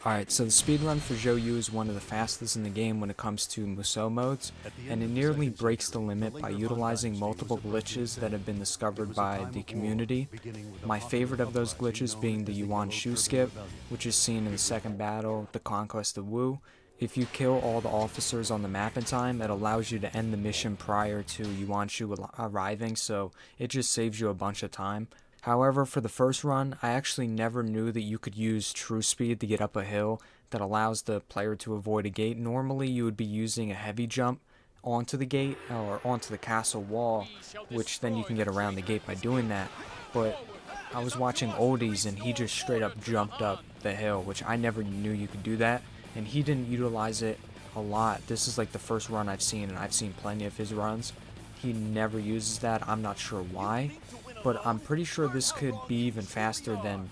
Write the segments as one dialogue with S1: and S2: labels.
S1: Alright, so the speedrun for Zhou Yu is one of the fastest in the game when it comes to Musou modes, and it nearly breaks the limit by utilizing multiple glitches that have been discovered by the community. My favorite of those glitches being the Yuan Shu skip, which is seen in the second battle, the Conquest of Wu. If you kill all the officers on the map in time, it allows you to end the mission prior to Yuan Shu arriving, so it just saves you a bunch of time. However, for the first run, I actually never knew that you could use true speed to get up a hill that allows the player to avoid a gate. Normally, you would be using a heavy jump onto the gate or onto the castle wall, which then you can get around the gate by doing that. But I was watching Oldies and he just straight up jumped up the hill, which I never knew you could do that, and he didn't utilize it a lot. This is like the first run I've seen, and I've seen plenty of his runs. He never uses that. I'm not sure why, but I'm pretty sure this could be even faster than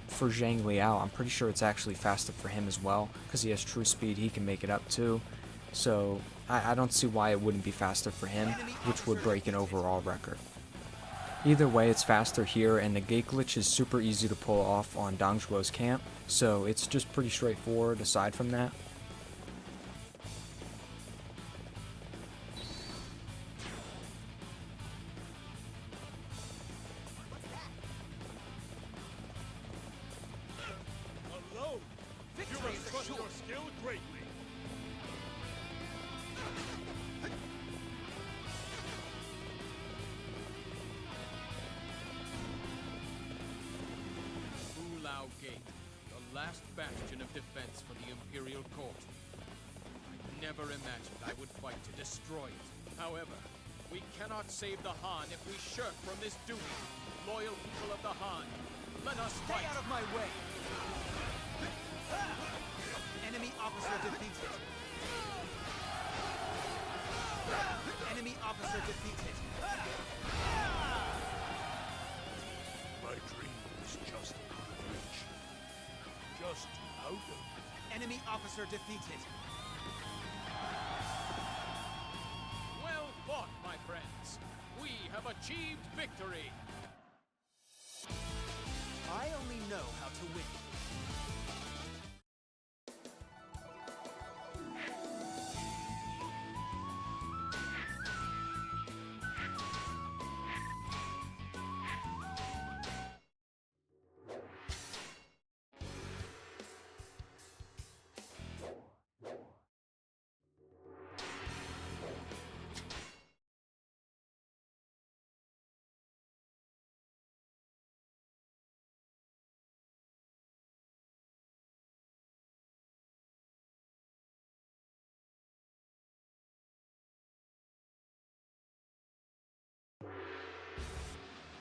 S1: for Zhang Liao. I'm pretty sure it's actually faster for him as well, because he has true speed. He can make it up too. So I don't see why it wouldn't be faster for him, which would break an overall record. Either way, it's faster here, and the gate glitch is super easy to pull off on Dang Zhuo's camp, so it's just pretty straightforward aside from that.
S2: Gate, the last bastion of defense for the Imperial Court. I never imagined I would fight to destroy it. However, we cannot save the Han if we shirk from this duty. Loyal people of the Han, let us fight! Stay out of my way!
S3: Enemy officer defeated. Enemy officer defeated.
S4: My dream is just out of.
S3: Enemy officer defeated.
S2: Well fought, my friends. We have achieved victory.
S3: I only know how to win.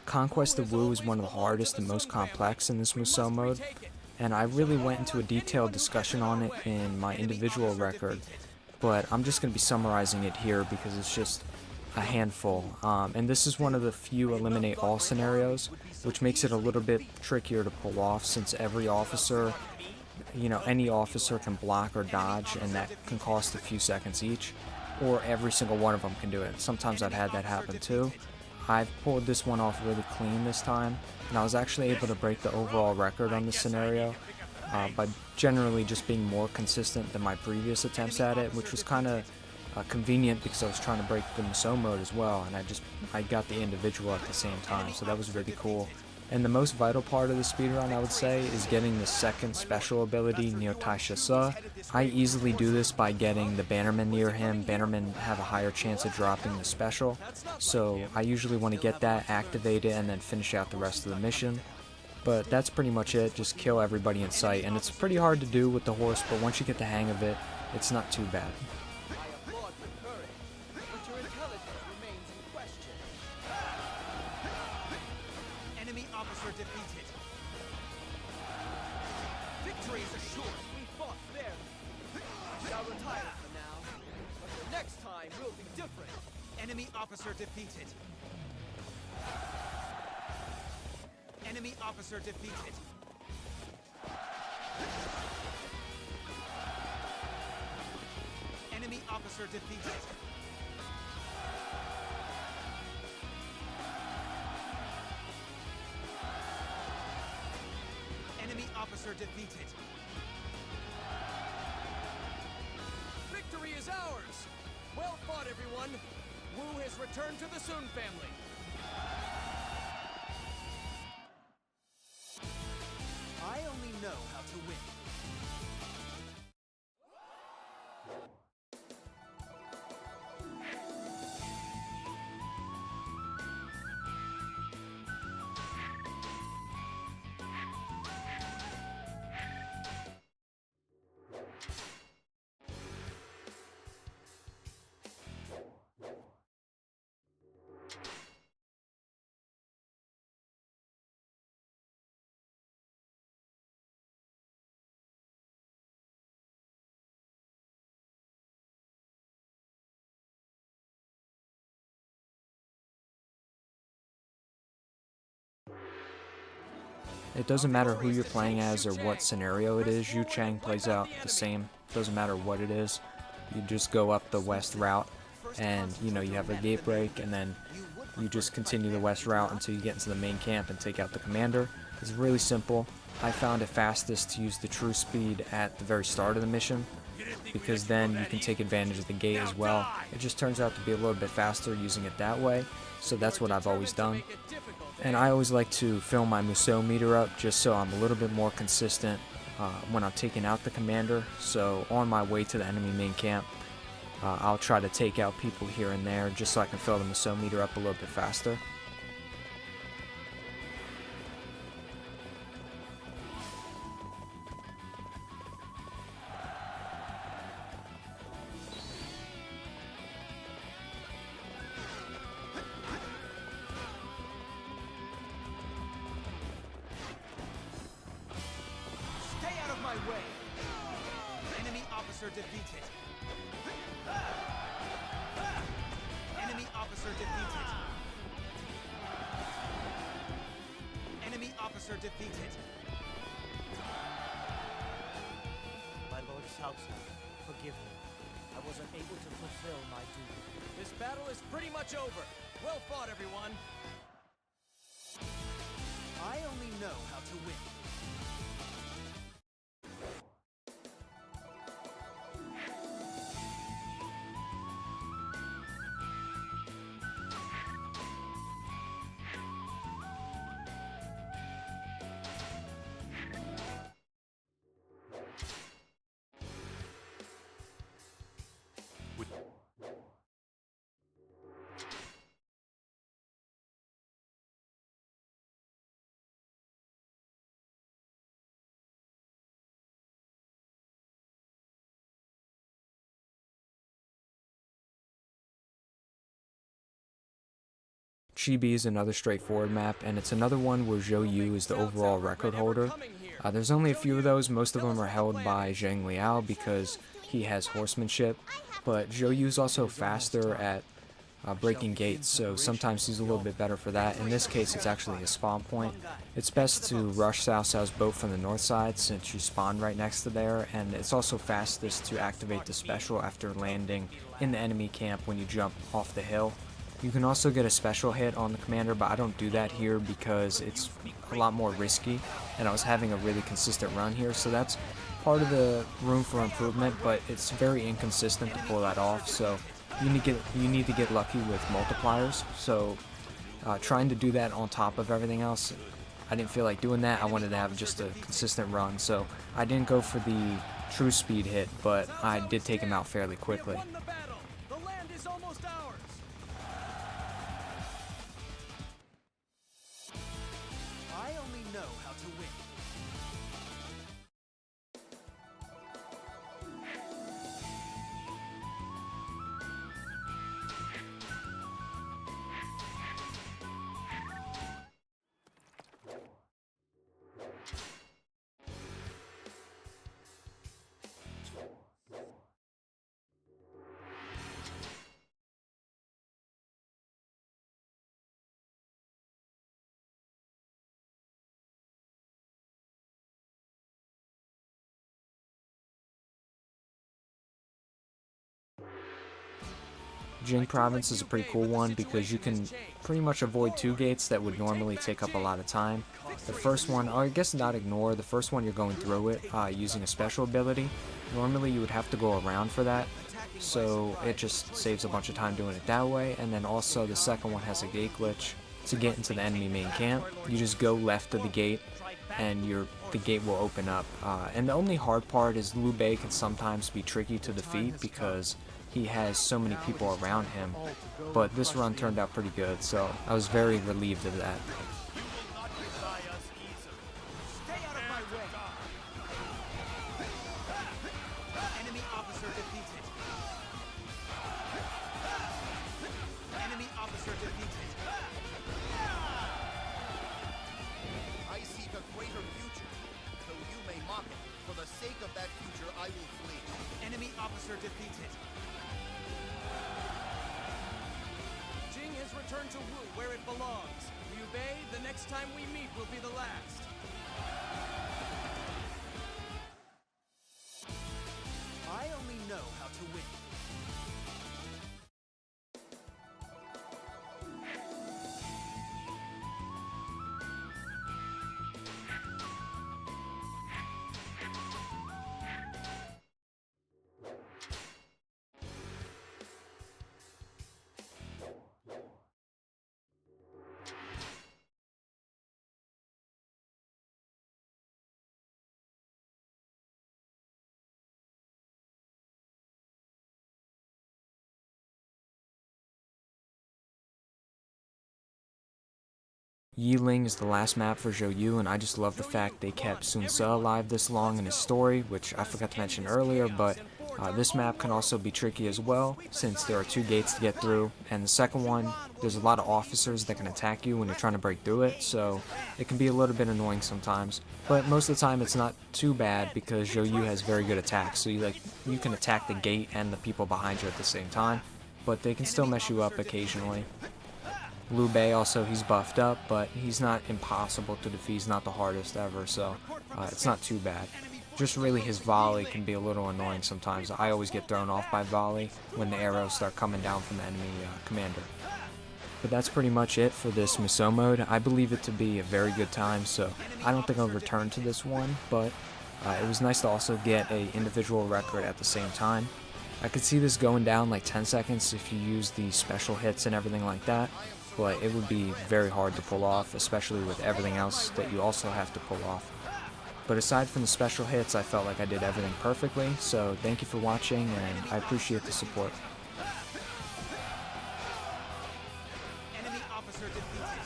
S1: Conquest of Wu is one of the hardest and most complex in this Musou mode, and I really went into a detailed discussion on it in my individual record, but I'm just going to be summarizing it here because it's just a handful, and this is one of the few eliminate all scenarios, which makes it a little bit trickier to pull off since every officer, any officer can block or dodge, and that can cost a few seconds each, or every single one of them can do it. Sometimes I've had that happen too. I've pulled this one off really clean this time, and I was actually able to break the overall record on this scenario by generally just being more consistent than my previous attempts at it, which was kind of convenient because I was trying to break the Musou mode as well, and I got the individual at the same time, so that was really cool. And the most vital part of the speedrun, I would say, is getting the second special ability, Neo Tai Shisa. I easily do this by getting the Bannermen near him. Bannermen have a higher chance of dropping the special, so I usually want to get that, activate it, and then finish out the rest of the mission. But that's pretty much it, just kill everybody in sight, and it's pretty hard to do with the horse, but once you get the hang of it, it's not too bad.
S3: Officer defeated. Victory is assured. We fought fairly. Shall retire for now, but the next time will be different. Enemy officer defeated. Enemy officer defeated. Enemy officer defeated. Enemy officer officer defeated. Victory is ours! Well fought, everyone! Wu has returned to the Sun family. I only know how to win.
S1: It doesn't matter who you're playing as or what scenario it is, Chang plays out the same. Doesn't matter what it is. You just go up the west route and you have a gate break, and then you just continue the west route until you get into the main camp and take out the commander. It's really simple. I found it fastest to use the true speed at the very start of the mission, because then you can take advantage of the gate as well. It just turns out to be a little bit faster using it that way, so that's what I've always done. And I always like to fill my Musou meter up just so I'm a little bit more consistent when I'm taking out the commander. So on my way to the enemy main camp, I'll try to take out people here and there just so I can fill the Musou meter up a little bit faster.
S3: Way. Enemy officer defeated. Enemy officer defeated. Enemy officer defeated.
S5: My Lord Southside, forgive me. I wasn't able to fulfill my duty.
S3: This battle is pretty much over. Well fought, everyone. I only know how to win.
S1: Chibi is another straightforward map, and it's another one where Zhou Yu is the overall record holder. There's only a few of those. Most of them are held by Zhang Liao because he has horsemanship, but Zhou Yu is also faster at breaking gates, so sometimes he's a little bit better for that. In this case, it's actually a spawn point. It's best to rush Cao Cao's boat from the north side since you spawn right next to there, and it's also fastest to activate the special after landing in the enemy camp when you jump off the hill. You can also get a special hit on the commander, but I don't do that here because it's a lot more risky, and I was having a really consistent run here, so that's part of the room for improvement, but it's very inconsistent to pull that off, so you need to get lucky with multipliers. So trying to do that on top of everything else, I didn't feel like doing that. I wanted to have just a consistent run, so I didn't go for the true speed hit, but I did take him out fairly quickly.
S3: The land is almost ours. I only know how to win.
S1: Jing province is a pretty cool one because you can pretty much avoid 2 gates that would normally take up a lot of time. The first one, or I guess not ignore, the first one you're going through it using a special ability. Normally you would have to go around for that, so it just saves a bunch of time doing it that way. And then also the second one has a gate glitch. To get into the enemy main camp, you just go left of the gate and the gate will open up. And the only hard part is Liu Bei can sometimes be tricky to defeat because he has so many people around him, but this run turned out pretty good, so I was very relieved of that.
S3: Stay out of my way! Enemy officer defeated. Enemy officer defeated.
S6: I seek a greater future. Though you may mock it, for the sake of that future I will flee.
S3: Enemy officer defeated. Jing has returned to Wu, where it belongs. Liu Bei, the next time we meet will be the last. I only know how to win.
S1: Ling is the last map for Zhou Yu, and I just love the fact they kept Sun Ce alive this long in his story, which I forgot to mention earlier, but this map can also be tricky as well, since there are 2 gates to get through, and the second one, there's a lot of officers that can attack you when you're trying to break through it, so it can be a little bit annoying sometimes. But most of the time it's not too bad because Zhou Yu has very good attacks, so you can attack the gate and the people behind you at the same time, but they can still mess you up occasionally. Liu Bei also, he's buffed up, but he's not impossible to defeat. He's not the hardest ever, so it's not too bad. Just really his volley can be a little annoying sometimes. I always get thrown off by volley when the arrows start coming down from the enemy commander. But that's pretty much it for this Musou mode. I believe it to be a very good time, so I don't think I'll return to this one, but it was nice to also get an individual record at the same time. I could see this going down like 10 seconds if you use the special hits and everything like that, but it would be very hard to pull off, especially with everything else that you also have to pull off. But aside from the special hits, I felt like I did everything perfectly, so thank you for watching, and I appreciate the support.
S3: Enemy officer defeated.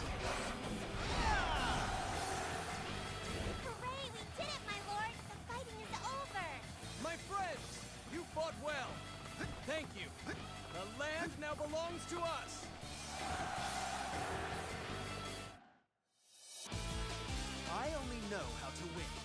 S7: Hooray, we did it, my lord! The fighting is over!
S3: My friends, you fought well. Thank you. The land now belongs to us. I only know how to win.